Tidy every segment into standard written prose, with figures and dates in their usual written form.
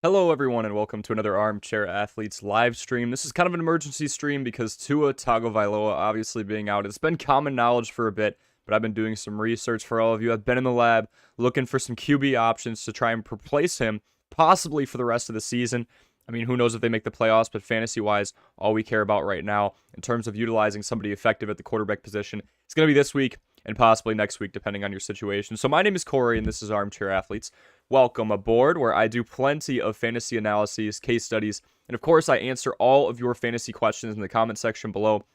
Hello, everyone, and welcome to another Armchair Athletes live stream. This is kind of an emergency stream because Tua Tagovailoa obviously being out. It's been common knowledge for a bit, but I've been doing some research for all of you. I've been in the lab looking for some QB options to try and replace him, possibly for the rest of the season. I mean, who knows if they make the playoffs, but fantasy-wise, all we care about right now in terms of utilizing somebody effective at the quarterback position, it's going to be this week and possibly next week, depending on your situation. So my name is Corey, and this is Armchair Athletes. Welcome aboard, where I do plenty of fantasy analyses, case studies, and of course, I answer all of your fantasy questions in the comment section below.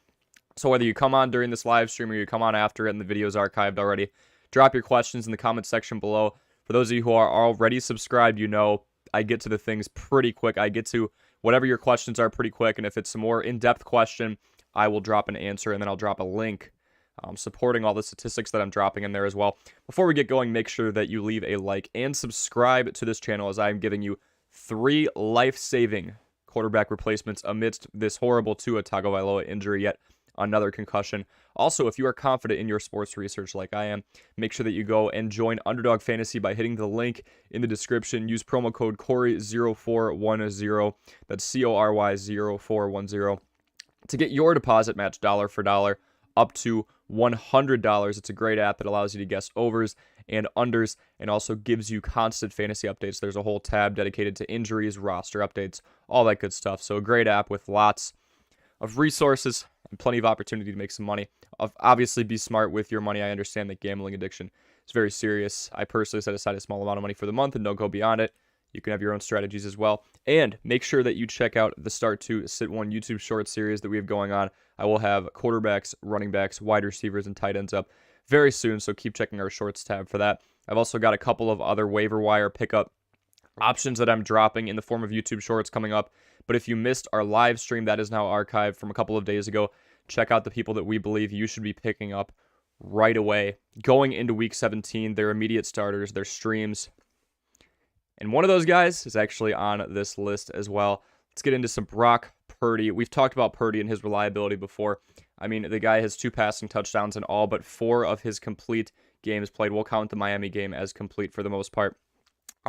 So whether you come on during this live stream or you come on after it and the video's archived already, drop your questions in the comment section below. For those of you who are already subscribed, you know I get to the things pretty quick. I get to whatever your questions are pretty quick, and if it's a more in-depth question, I will drop an answer, and then I'll drop a link supporting all the statistics that I'm dropping in there as well. Before we get going, make sure that you leave a like and subscribe to this channel, as I'm giving you 3 life-saving quarterback replacements amidst this horrible Tua Tagovailoa injury, yet another concussion. Also, if you are confident in your sports research like I am, make sure that you go and join Underdog Fantasy by hitting the link in the description. Use promo code Corey0410, that's CORY0410, to get your deposit matched dollar for dollar up to $100. It's a great app. It allows you to guess overs and unders and also gives you constant fantasy updates. There's a whole tab dedicated to injuries, roster updates, all that good stuff. So a great app with lots of resources and plenty of opportunity to make some money. Obviously, be smart with your money. I understand that gambling addiction is very serious. I personally set aside a small amount of money for the month and don't go beyond it. You can have your own strategies as well. And make sure that you check out the Start 2, Sit 1 YouTube short series that we have going on. I will have quarterbacks, running backs, wide receivers, and tight ends up very soon, so keep checking our shorts tab for that. I've also got a couple of other waiver wire pickup options that I'm dropping in the form of YouTube shorts coming up. But if you missed our live stream, that is now archived from a couple of days ago. Check out the people that we believe you should be picking up right away. Going into Week 17, their immediate starters, their streams. And one of those guys is actually on this list as well. Let's get into some Brock Purdy. We've talked about Purdy and his reliability before. I mean, the guy has 2 passing touchdowns in all but 4 of his complete games played. We'll count the Miami game as complete for the most part.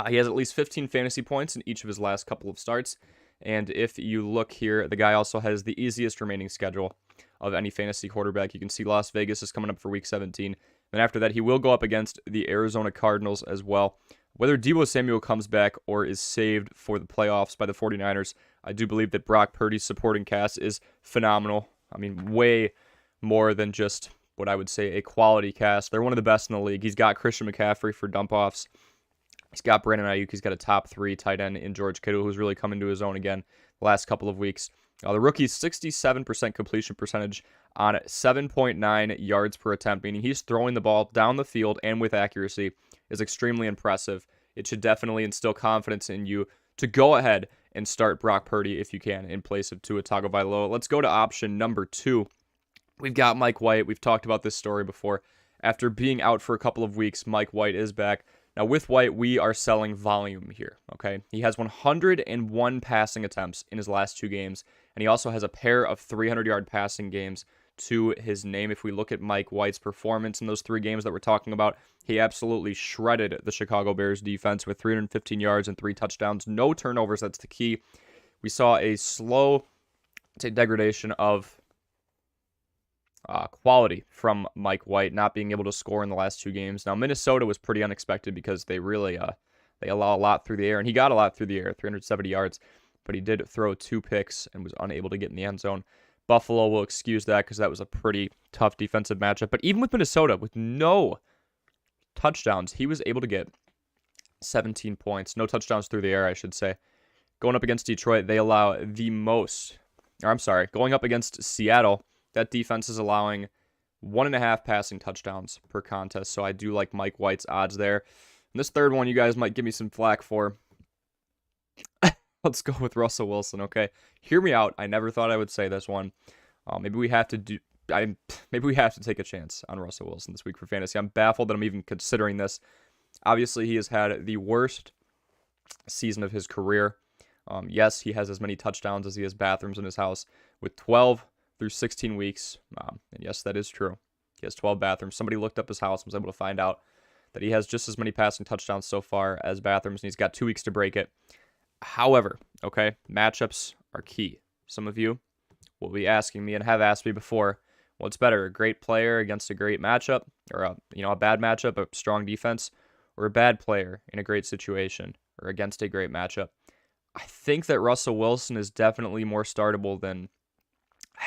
He has at least 15 fantasy points in each of his last couple of starts. And if you look here, the guy also has the easiest remaining schedule of any fantasy quarterback. You can see Las Vegas is coming up for Week 17. Then after that, he will go up against the Arizona Cardinals as well. Whether Deebo Samuel comes back or is saved for the playoffs by the 49ers, I do believe that Brock Purdy's supporting cast is phenomenal. I mean, way more than just what I would say a quality cast. They're one of the best in the league. He's got Christian McCaffrey for dump-offs. He's got Brandon Ayuk. He's got a top 3 tight end in George Kittle, who's really come into his own again the last couple of weeks. The rookie's 67% completion percentage on 7.9 yards per attempt, meaning he's throwing the ball down the field and with accuracy, is extremely impressive. It should definitely instill confidence in you to go ahead and start Brock Purdy if you can in place of Tua Tagovailoa. Let's go to option number 2. We've got Mike White. We've talked about this story before. After being out for a couple of weeks, Mike White is back. Now, with White, we are selling volume here, okay? He has 101 passing attempts in his last 2 games, and he also has a pair of 300-yard passing games to his name. If we look at Mike White's performance in those 3 games that we're talking about, he absolutely shredded the Chicago Bears defense with 315 yards and 3 touchdowns. No turnovers, that's the key. We saw a slow degradation of quality from Mike White, not being able to score in the last 2 games. Now, Minnesota was pretty unexpected because they really they allow a lot through the air, and he got a lot through the air, 370 yards, but he did throw 2 picks and was unable to get in the end zone. Buffalo will excuse that because that was a pretty tough defensive matchup. But even with Minnesota, with no touchdowns, he was able to get 17 points. No touchdowns through the air, I should say. Going up against Detroit, they allow the most. Or I'm sorry, going up against Seattle, that defense is allowing 1.5 passing touchdowns per contest. So I do like Mike White's odds there. And this third one, you guys might give me some flack for. Let's go with Russell Wilson, okay? Hear me out. I never thought I would say this one. Maybe we have to take a chance on Russell Wilson this week for fantasy. I'm baffled that I'm even considering this. Obviously, he has had the worst season of his career. Yes, he has as many touchdowns as he has bathrooms in his house with 12 through 16 weeks. And yes, that is true. He has 12 bathrooms. Somebody looked up his house and was able to find out that he has just as many passing touchdowns so far as bathrooms, and he's got 2 weeks to break it. However, okay, matchups are key. Some of you will be asking me and have asked me before, what's better, a great player against a great matchup, or a bad matchup, a strong defense, or a bad player in a great situation or against a great matchup? I think that Russell Wilson is definitely more startable than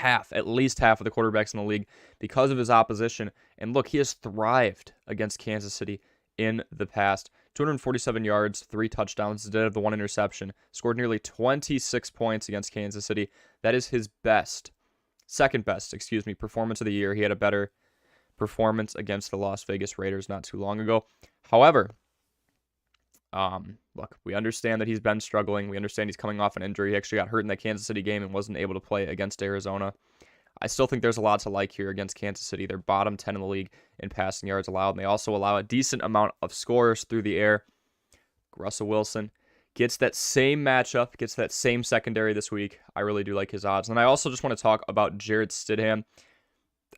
at least half of the quarterbacks in the league because of his opposition. And look, he has thrived against Kansas City in the past. 247 yards, 3 touchdowns instead of the 1 interception. Scored nearly 26 points against Kansas City. That is his second best, performance of the year. He had a better performance against the Las Vegas Raiders not too long ago. However, look, we understand that he's been struggling. We understand he's coming off an injury. He actually got hurt in that Kansas City game and wasn't able to play against Arizona. I still think there's a lot to like here against Kansas City. They're bottom 10 in the league in passing yards allowed, and they also allow a decent amount of scores through the air. Russell Wilson gets that same matchup, gets that same secondary this week. I really do like his odds. And I also just want to talk about Jarrett Stidham.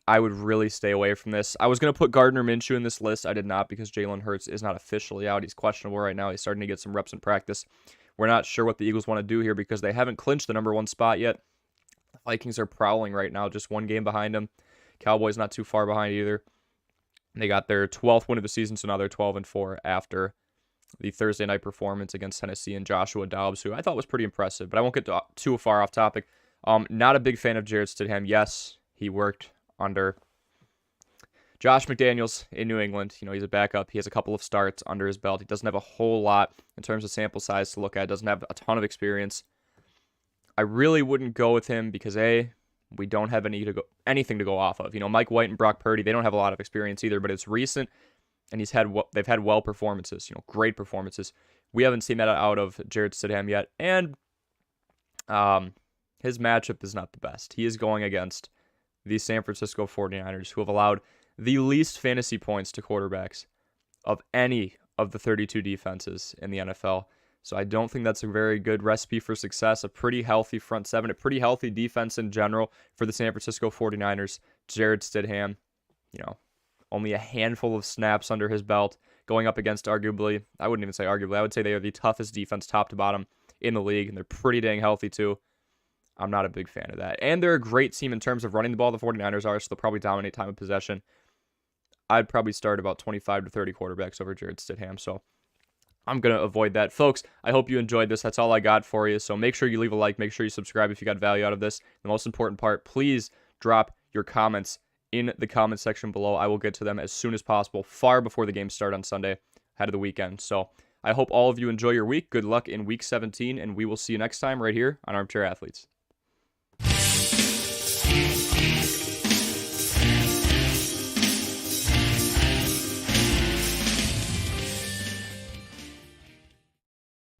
I would really stay away from this. I was going to put Gardner Minshew in this list. I did not because Jalen Hurts is not officially out. He's questionable right now. He's starting to get some reps in practice. We're not sure what the Eagles want to do here because they haven't clinched the number 1 spot yet. The Vikings are prowling right now, just 1 game behind them. Cowboys not too far behind either. They got their 12th win of the season, so now they're 12-4 after the Thursday night performance against Tennessee and Joshua Dobbs, who I thought was pretty impressive, but I won't get too far off topic. Not a big fan of Jarrett Stidham. Yes, he worked under Josh McDaniels in New England. He's a backup. He has a couple of starts under his belt. He doesn't have a whole lot in terms of sample size to look at. Doesn't have a ton of experience. I really wouldn't go with him because we don't have anything to go off of. Mike White and Brock Purdy, they don't have a lot of experience either, but it's recent, and they've had performances, great performances. We haven't seen that out of Jarrett Stidham yet, and his matchup is not the best. He is going against the San Francisco 49ers, who have allowed the least fantasy points to quarterbacks of any of the 32 defenses in the NFL. So I don't think that's a very good recipe for success. A pretty healthy front seven, a pretty healthy defense in general for the San Francisco 49ers. Jarrett Stidham, only a handful of snaps under his belt, going up against I wouldn't even say arguably, I would say they are the toughest defense top to bottom in the league, and they're pretty dang healthy too. I'm not a big fan of that. And they're a great team in terms of running the ball, the 49ers are, so they'll probably dominate time of possession. I'd probably start about 25 to 30 quarterbacks over Jarrett Stidham, so I'm going to avoid that. Folks, I hope you enjoyed this. That's all I got for you, so make sure you leave a like, make sure you subscribe if you got value out of this. The most important part, please drop your comments in the comment section below. I will get to them as soon as possible, far before the games start on Sunday, ahead of the weekend. So I hope all of you enjoy your week. Good luck in Week 17, and we will see you next time right here on Armchair Athletes.